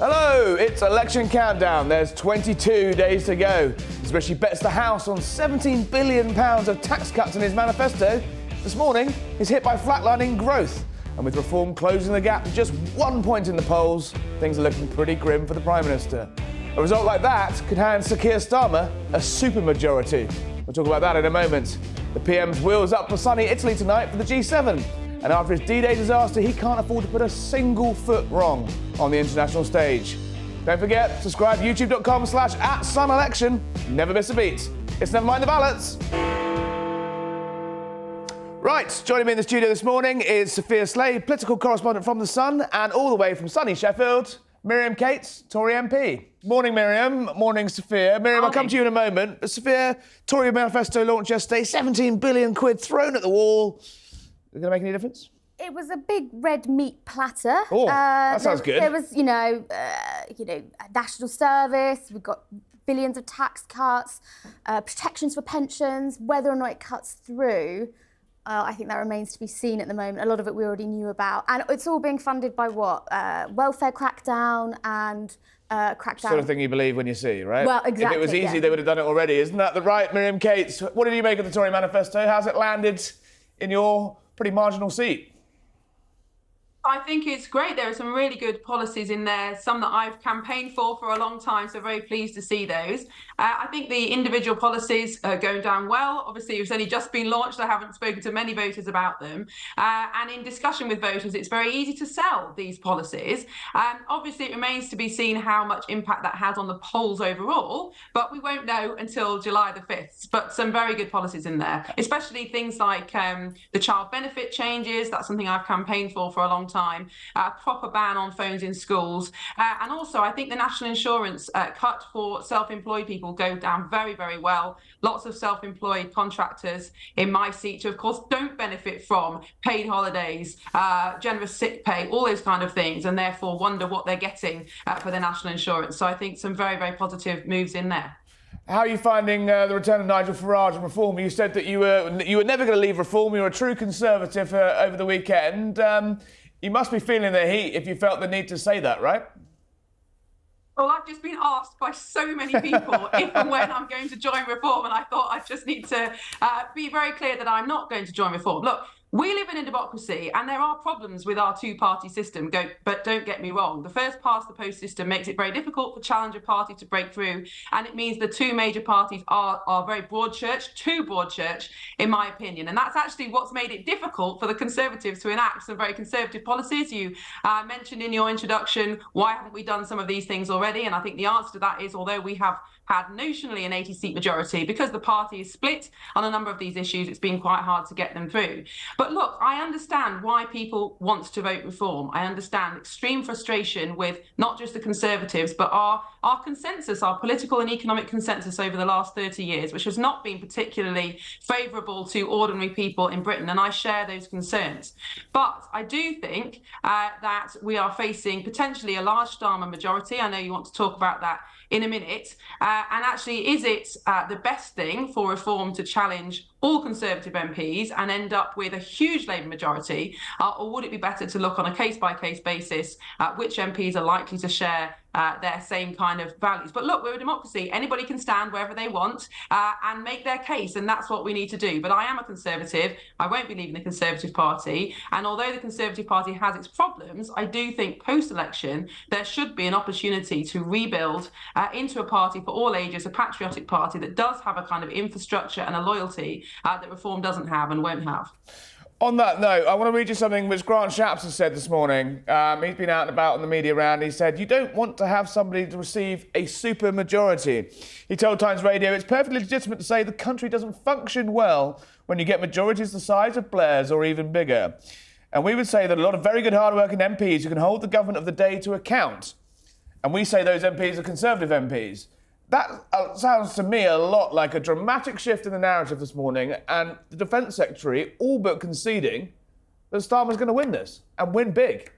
Hello, it's election countdown. There's 22 days to go. As Rishi bets the House on £17 billion of tax cuts in his manifesto. This morning, he's hit by flatlining growth. And with Reform closing the gap to just 1 point in the polls, things are looking pretty grim for the Prime Minister. A result like that could hand Sir Keir Starmer a supermajority. We'll talk about that in a moment. The PM's wheels up for sunny Italy tonight for the G7. And after his D-Day disaster, he can't afford to put a single foot wrong on the international stage. Don't forget, subscribe youtube.com/@sunelection. Never miss a beat. It's Never Mind The Ballots. Right, joining me in the studio this morning is Sophia Slade, political correspondent from The Sun, and all the way from sunny Sheffield, Miriam Cates, Tory MP. Morning, Miriam. Morning, Sophia. Miriam, I'll come to you in a moment. But Sophia, Tory manifesto launched yesterday, 17 billion quid thrown at the wall. Is it going to make any difference? It was a big red meat platter. Oh, that sounds good. There was, national service. We've got billions of tax cuts, protections for pensions. Whether or not it cuts through, I think that remains to be seen at the moment. A lot of it we already knew about, and it's all being funded by what? Welfare crackdown and crackdown. Sort of thing you believe when you see, right? Well, exactly. If it was easy, they would have done it already. Isn't that the right, Miriam Cates? What did you make of the Tory manifesto? How's it landed in your pretty marginal seat? I think it's great. There are some really good policies in there, some that I've campaigned for a long time, so very pleased to see those. I think the individual policies are going down well. Obviously, it's only just been launched. I haven't spoken to many voters about them. And in discussion with voters, it's very easy to sell these policies. Obviously, it remains to be seen how much impact that has on the polls overall, but we won't know until July the 5th. But some very good policies in there, especially things like the child benefit changes. That's something I've campaigned for a long time. A proper ban on phones in schools. And also, I think the national insurance cut for self-employed people go down very, very well. Lots of self-employed contractors in my seat who, of course, don't benefit from paid holidays, generous sick pay, all those kind of things, and therefore wonder what they're getting for their national insurance. So I think some very, very positive moves in there. How are you finding the return of Nigel Farage and Reform? You said that you were never going to leave Reform. You were a true Conservative over the weekend. You must be feeling the heat if you felt the need to say that, right? Well, I've just been asked by so many people if and when I'm going to join Reform, and I thought I just need to be very clear that I'm not going to join Reform. Look, we live in a democracy, and there are problems with our two-party system, but don't get me wrong. The first-past-the-post system makes it very difficult for challenger parties to break through, and it means the two major parties are very broad church, too broad church, in my opinion. And that's actually what's made it difficult for the Conservatives to enact some very conservative policies. You mentioned in your introduction, why haven't we done some of these things already? And I think the answer to that is, although we have had notionally an 80-seat majority, because the party is split on a number of these issues, it's been quite hard to get them through. But look, I understand why people want to vote Reform. I understand extreme frustration with not just the Conservatives, but our consensus, our political and economic consensus over the last 30 years, which has not been particularly favourable to ordinary people in Britain. And I share those concerns. But I do think that we are facing potentially a large Starmer majority. I know you want to talk about that in a minute. And actually, is it the best thing for Reform to challenge all Conservative MPs and end up with a huge Labour majority? Or would it be better to look on a case-by-case basis at which MPs are likely to share their same kind of values? But look, we're a democracy. Anybody can stand wherever they want and make their case, and that's what we need to do. But I am a Conservative. I won't be leaving the Conservative Party. And although the Conservative Party has its problems, I do think post-election there should be an opportunity to rebuild into a party for all ages, a patriotic party that does have a kind of infrastructure and a loyalty that Reform doesn't have and won't have. On that note, I want to read you something which Grant Shapps has said this morning. He's been out and about in the media round. He said, "You don't want to have somebody to receive a super majority." He told Times Radio, "It's perfectly legitimate to say the country doesn't function well when you get majorities the size of Blair's or even bigger. And we would say that a lot of very good hard-working MPs who can hold the government of the day to account. And we say those MPs are Conservative MPs." That sounds to me a lot like a dramatic shift in the narrative this morning, and the Defence Secretary all but conceding that Starmer's going to win this, and win big.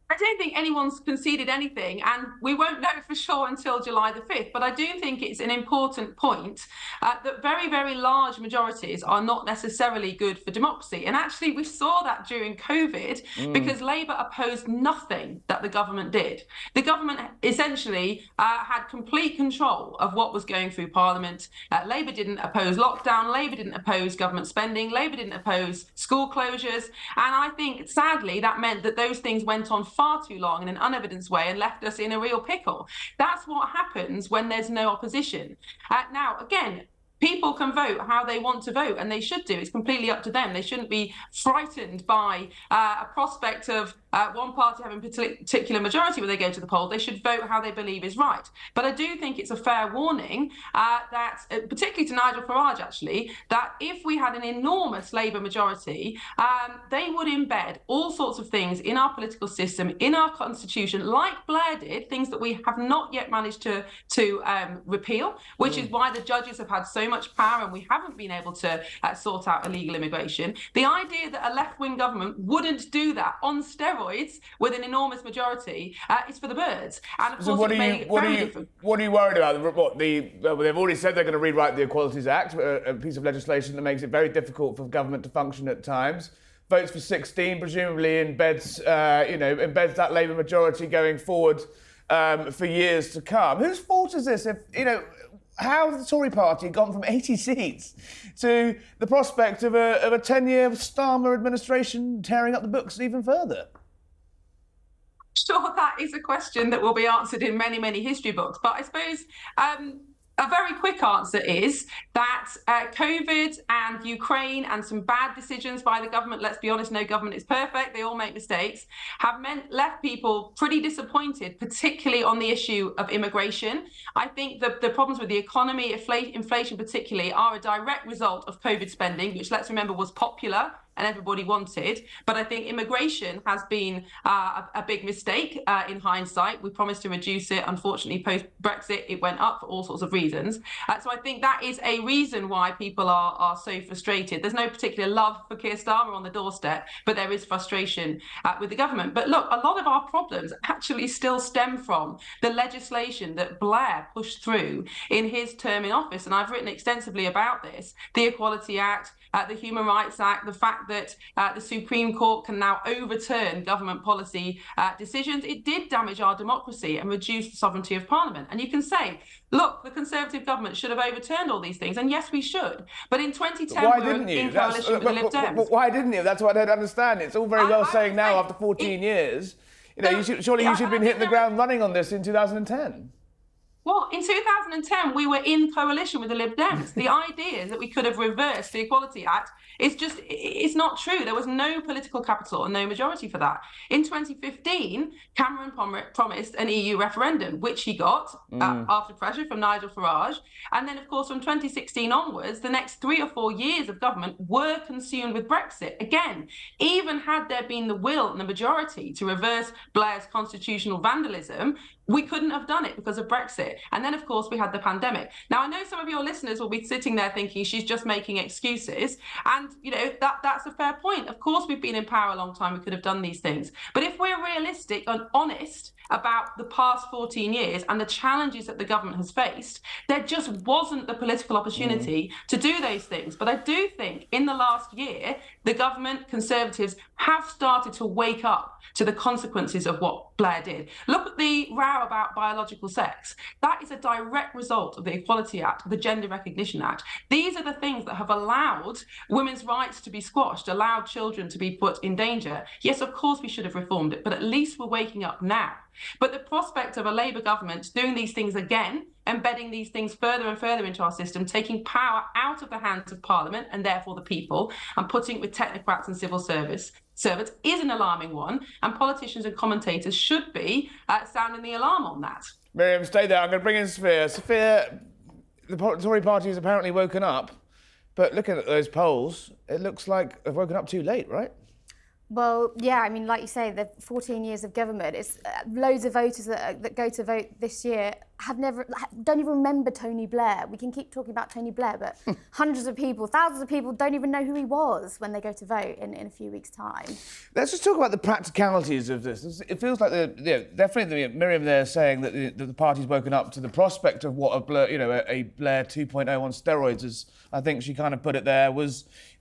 I don't think anyone's conceded anything, and we won't know for sure until July the 5th. But I do think it's an important point that very, very large majorities are not necessarily good for democracy. And actually, we saw that during COVID because Labour opposed nothing that the government did. The government essentially had complete control of what was going through Parliament. Labour didn't oppose lockdown. Labour didn't oppose government spending. Labour didn't oppose school closures. And I think, sadly, that meant that those things went on far too long in an unevidenced way and left us in a real pickle. That's what happens when there's no opposition. Now, again, people can vote how they want to vote, and they should do. It's completely up to them. They shouldn't be frightened by a prospect of one party having a particular majority when they go to the poll. They should vote how they believe is right. But I do think it's a fair warning that, particularly to Nigel Farage, actually, that if we had an enormous Labour majority, they would embed all sorts of things in our political system, in our constitution, like Blair did, things that we have not yet managed to repeal, which is why the judges have had so much power and we haven't been able to sort out illegal immigration. The idea that a left-wing government wouldn't do that on steroids with an enormous majority is for the birds. And of So course, what are you worried about? They've already said they're going to rewrite the Equalities Act, a piece of legislation that makes it very difficult for government to function at times. Votes for 16 presumably embeds that Labour majority going forward for years to come. Whose fault is this? How has the Tory party gone from 80 seats to the prospect of a 10-year Starmer administration tearing up the books even further? Sure, that is a question that will be answered in many, many history books. But I suppose a very quick answer is that COVID and Ukraine and some bad decisions by the government, let's be honest, no government is perfect, they all make mistakes, have left people pretty disappointed, particularly on the issue of immigration. I think the problems with the economy, inflation particularly, are a direct result of COVID spending, which, let's remember, was popular and everybody wanted. But I think immigration has been a big mistake in hindsight. We promised to reduce it. Unfortunately, post-Brexit, it went up for all sorts of reasons. So I think that is a reason why people are so frustrated. There's no particular love for Keir Starmer on the doorstep, but there is frustration with the government. But look, a lot of our problems actually still stem from the legislation that Blair pushed through in his term in office. And I've written extensively about this: the Equality Act, the Human Rights Act, the fact that the Supreme Court can now overturn government policy decisions. It did damage our democracy and reduce the sovereignty of Parliament. And you can say, look, the Conservative government should have overturned all these things, and yes, we should. But in 2010, why we were didn't you? in coalition with the Lib Dems. Why didn't you? That's what I don't understand. It's all very well saying now, after 14 years, you should have been hitting the ground running on this in 2010. Well, in 2010, we were in coalition with the Lib Dems. The idea that we could have reversed the Equality Act it's not true. There was no political capital and no majority for that. In 2015, Cameron promised an EU referendum, which he got after pressure from Nigel Farage. And then, of course, from 2016 onwards, the next 3 or 4 years of government were consumed with Brexit. Again, even had there been the will and the majority to reverse Blair's constitutional vandalism, we couldn't have done it because of Brexit. And then, of course, we had the pandemic. Now, I know some of your listeners will be sitting there thinking she's just making excuses. And, that's a fair point. Of course, we've been in power a long time. We could have done these things. But if we're realistic and honest about the past 14 years and the challenges that the government has faced, there just wasn't the political opportunity to do those things. But I do think in the last year, the government, Conservatives, have started to wake up to the consequences of what Blair did. Look at the row about biological sex. That is a direct result of the Equality Act, the Gender Recognition Act. These are the things that have allowed women's rights to be squashed, allowed children to be put in danger. Yes, of course we should have reformed it, but at least we're waking up now. But the prospect of a Labour government doing these things again, embedding these things further and further into our system, taking power out of the hands of Parliament and therefore the people, and putting it with technocrats and civil servants is an alarming one, and politicians and commentators should be sounding the alarm on that. Miriam, stay there. I'm going to bring in Sophia. Sophia, the Tory party has apparently woken up, but looking at those polls, it looks like they've woken up too late, right? Well, yeah, like you say, the 14 years of government, it's loads of voters that go to vote this year don't even remember Tony Blair. We can keep talking about Tony Blair, but hundreds of people, thousands of people don't even know who he was when they go to vote in a few weeks' time. Let's just talk about the practicalities of this. It feels like definitely Miriam there saying that the party's woken up to the prospect of what a Blair 2.0 on steroids, as I think she kind of put it there,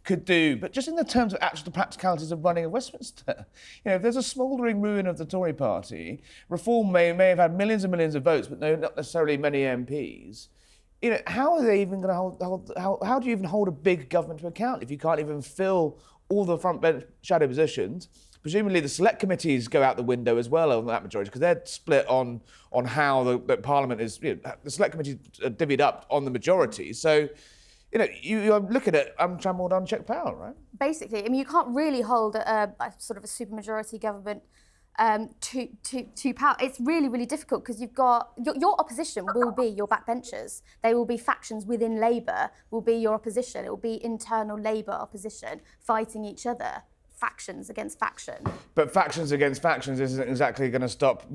could do. But just in the terms of actual practicalities of running a Westminster, if there's a smouldering ruin of the Tory party, Reform may have had millions and millions of votes, but not necessarily many MPs. How are they even going to hold? How do you even hold a big government to account if you can't even fill all the front bench shadow positions? Presumably the select committees go out the window as well on that majority, because they're split on how the Parliament is. The select committees are divvied up on the majority. So, you're looking at untrammeled, unchecked power, right? Basically, you can't really hold a sort of a supermajority government to power. It's really, really difficult because you've got your opposition will be your backbenchers. They will be factions within Labour, will be your opposition. It will be internal Labour opposition fighting each other. Factions against faction. But factions against factions isn't exactly going to stop,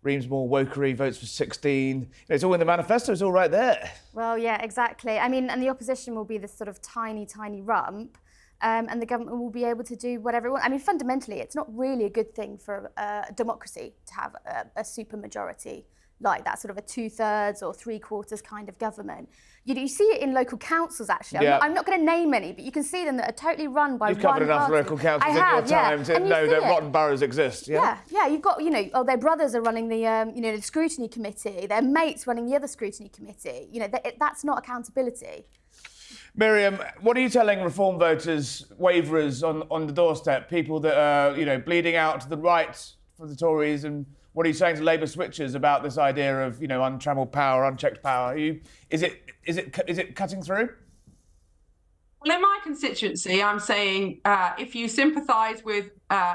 Reams more wokery votes for 16. It's all in the manifesto, it's all right there. Well, yeah, exactly. And the opposition will be this sort of tiny, tiny rump, and the government will be able to do whatever it wants. Fundamentally, it's not really a good thing for a democracy to have a supermajority like that, sort of a 2/3 or 3/4 kind of government. You see it in local councils, actually. Yeah. I'm not going to name any, but you can see them that are totally run by one party. You've covered enough local councils in your time to know that rotten boroughs exist. Yeah. You've got, their brothers are running the scrutiny committee, their mates running the other scrutiny committee. That's not accountability. Miriam, what are you telling Reform voters, waverers on the doorstep, people that are, bleeding out to the right for the Tories, and what are you saying to Labour switchers about this idea of, untrammeled power, unchecked power? Is it cutting through? Well, in my constituency, I'm saying if you sympathise with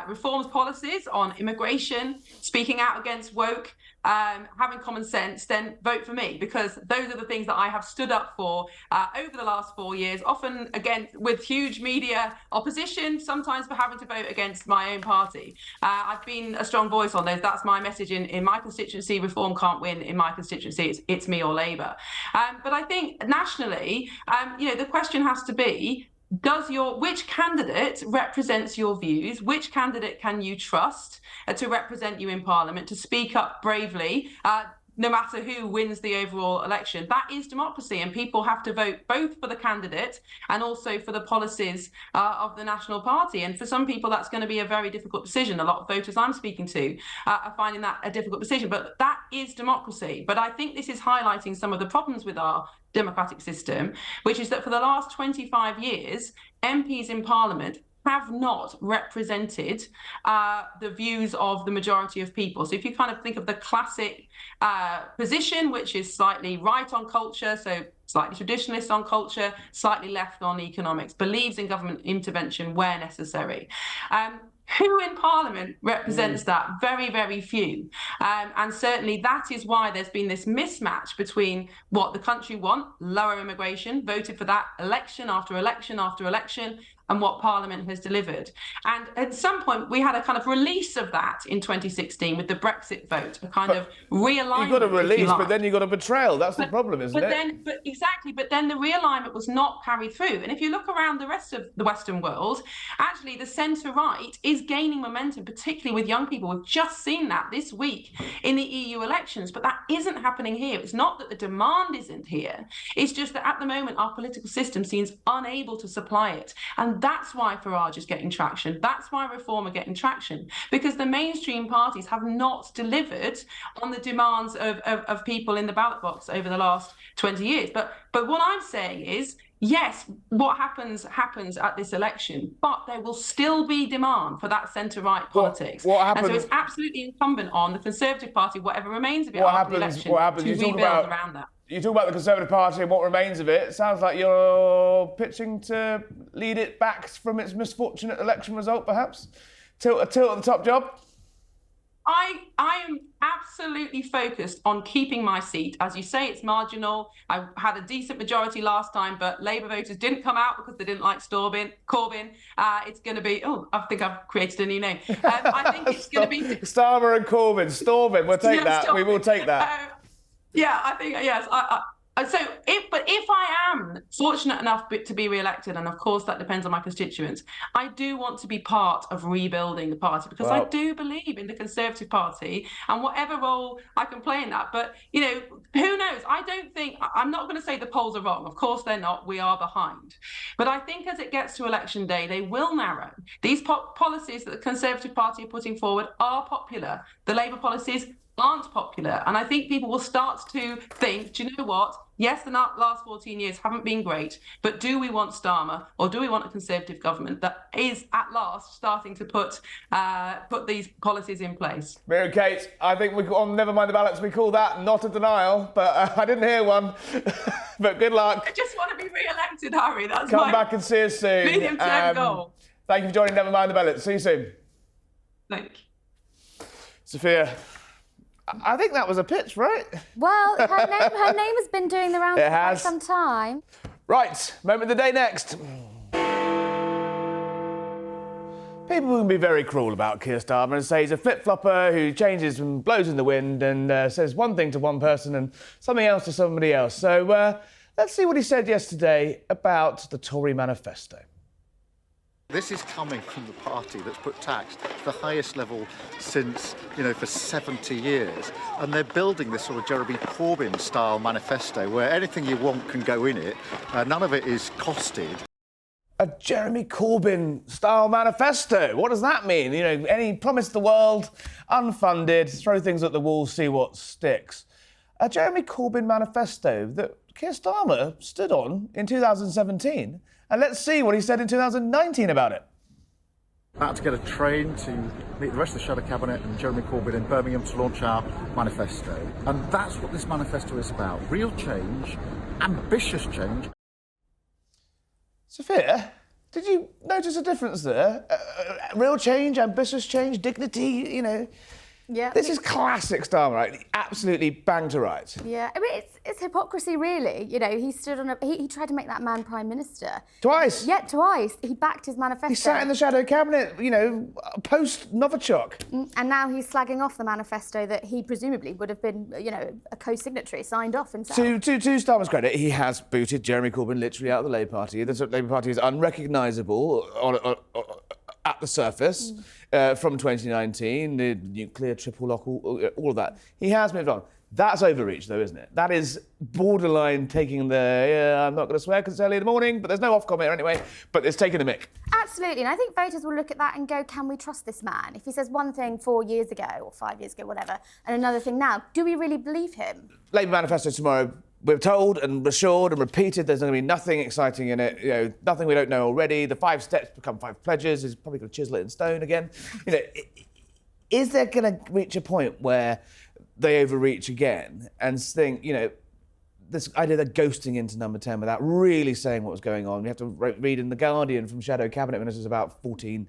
Reform's policies on immigration, speaking out against woke, having common sense, then vote for me, because those are the things that I have stood up for over the last 4 years, often again with huge media opposition, sometimes for having to vote against my own party. I've been a strong voice on those. That's my message in my constituency. Reform can't win in my constituency. It's me or Labour. But I think nationally, the question has to be, which candidate represents your views? Which candidate can you trust to represent you in Parliament, to speak up bravely, no matter who wins the overall election? That is democracy, and people have to vote both for the candidate and also for the policies of the National Party. And for some people, that's going to be a very difficult decision. A lot of voters I'm speaking to are finding that a difficult decision, but that is democracy. But I think this is highlighting some of the problems with our democratic system, which is that for the last 25 years, MPs in Parliament have not represented the views of the majority of people. So if you kind of think of the classic position, which is slightly right on culture, so slightly traditionalist on culture, slightly left on economics, believes in government intervention where necessary. Who in Parliament represents that? Very, very few. And certainly that is why there's been this mismatch between what the country want, lower immigration, voted for that election after election after election, and what Parliament has delivered. And at some point, we had a kind of release of that in 2016 with the Brexit vote, a kind of realignment. You've got a release, but then you've got a betrayal. That's the problem, isn't it? But then the realignment was not carried through. And if you look around the rest of the Western world, actually the centre-right is gaining momentum, particularly with young people. We've just seen that this week in the EU elections, but that isn't happening here. It's not that the demand isn't here. It's just that at the moment, our political system seems unable to supply it. And that's why Farage is getting traction. That's why Reform are getting traction, because the mainstream parties have not delivered on the demands of people in the ballot box over the last 20 years. But what I'm saying is, yes, what happens at this election, but there will still be demand for that centre-right politics. And so it's absolutely incumbent on the Conservative Party, whatever remains of it after the election, to rebuild around that. You talk about the Conservative Party and what remains of it. It sounds like you're pitching to lead it back from its misfortunate election result, perhaps? Tilt at the top job? I am absolutely focused on keeping my seat. As you say, it's marginal. I had a decent majority last time, but Labour voters didn't come out because they didn't like Corbyn. It's going to be, I think I've created a new name. I think it's going to be... Starmer and Corbyn. Storming, we'll take that. We will take that. I think, yes. If I am fortunate enough to be re-elected, and of course that depends on my constituents, I do want to be part of rebuilding the party, because I do believe in the Conservative Party and whatever role I can play in that. But, who knows? I'm not going to say the polls are wrong. Of course they're not. We are behind. But I think as it gets to election day, they will narrow. These policies that the Conservative Party are putting forward are popular. The Labour policies aren't popular. And I think people will start to think, do you know what? Yes, the last 14 years haven't been great, but do we want Starmer, or do we want a Conservative government that is at last starting to put these policies in place? Miriam Cates, I think on Never Mind The Ballots, we call that not a denial, but I didn't hear one. But good luck. I just want to be re-elected, Harry. That's Come back and see us soon. Medium-term goal. Thank you for joining Never Mind The Ballots. See you soon. Thank you. Sophia, I think that was a pitch, right? Well, her name has been doing the rounds for quite some time. Right, moment of the day next. People can be very cruel about Keir Starmer and say he's a flip-flopper who changes and blows in the wind and says one thing to one person and something else to somebody else. So let's see what he said yesterday about the Tory manifesto. This is coming from the party that's put tax to the highest level since, for 70 years. And they're building this sort of Jeremy Corbyn-style manifesto where anything you want can go in it. None of it is costed. A Jeremy Corbyn-style manifesto. What does that mean? Any promise the world, unfunded, throw things at the wall, see what sticks. A Jeremy Corbyn manifesto that Keir Starmer stood on in 2017. And let's see what he said in 2019 about it. About to get a train to meet the rest of the Shadow Cabinet and Jeremy Corbyn in Birmingham to launch our manifesto. And that's what this manifesto is about. Real change, ambitious change. Sophia, did you notice a difference there? Real change, ambitious change, dignity, Yeah. This is classic Starmer, right? Absolutely bang to rights. Yeah, I mean, it's hypocrisy, really. He stood on he tried to make that man Prime Minister. Twice. Yeah, twice. He backed his manifesto. He sat in the Shadow Cabinet, post Novichok. And now he's slagging off the manifesto that he presumably would have been, a co-signatory, signed off himself. To Starmer's credit, he has booted Jeremy Corbyn literally out of the Labour Party. The Labour Party is unrecognisable at the surface from 2019, the nuclear triple lock, all of that. He has moved on. That's overreach, though, isn't it? That is borderline taking I'm not going to swear because it's early in the morning, but there's no off comment anyway, but it's taking a mick. Absolutely, and I think voters will look at that and go, can we trust this man? If he says one thing 4 years ago or 5 years ago, whatever, and another thing now, do we really believe him? Labour manifesto tomorrow. We're told and assured and repeated there's going to be nothing exciting in it, nothing we don't know already. The 5 steps become 5 pledges. He's probably going to chisel it in stone again. Is there going to reach a point where they overreach again and think, this idea they're ghosting into number 10 without really saying what was going on? We have to read in The Guardian from Shadow Cabinet Ministers about 13,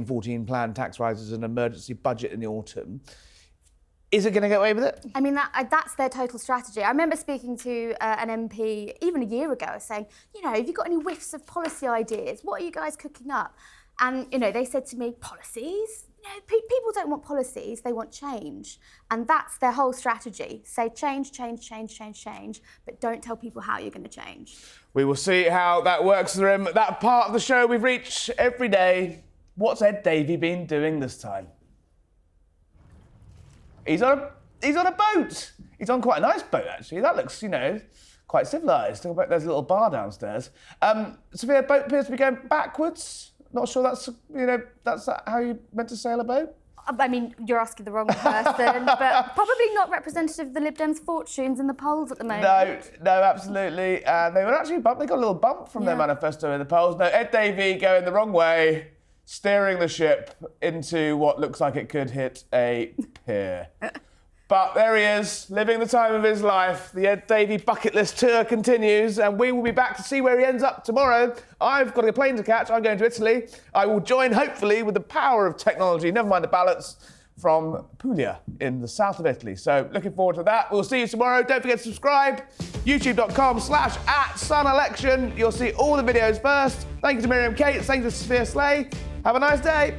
14 planned tax rises and an emergency budget in the autumn. Is it going to get away with it? I mean, that's their total strategy. I remember speaking to an MP even a year ago saying, have you got any whiffs of policy ideas? What are you guys cooking up? And, they said to me, policies? People don't want policies, they want change. And that's their whole strategy. Say change, but don't tell people how you're going to change. We will see how that works for him. That part of the show we've reached every day. What's Ed Davey been doing this time? He's on a boat. He's on quite a nice boat, actually. That looks, quite civilised. There's a little bar downstairs. Sophia, boat appears to be going backwards. Not sure that's how you meant to sail a boat. I mean, you're asking the wrong person, but probably not representative of the Lib Dems' fortunes in the polls at the moment. No, absolutely. And they were actually bumped. They got a little bump from their manifesto in the polls. No, Ed Davey going the wrong way, steering the ship into what looks like it could hit a pier. But there he is, living the time of his life. The Ed Davey bucket list tour continues, and we will be back to see where he ends up tomorrow. I've got a plane to catch. I'm going to Italy. I will join, hopefully, with the power of technology, never mind the ballots, from Puglia in the south of Italy. So looking forward to that. We'll see you tomorrow. Don't forget to subscribe. youtube.com/@sunelection. You'll see all the videos first. Thank you to Miriam Cates. Thank you to Sophia Slay. Have a nice day.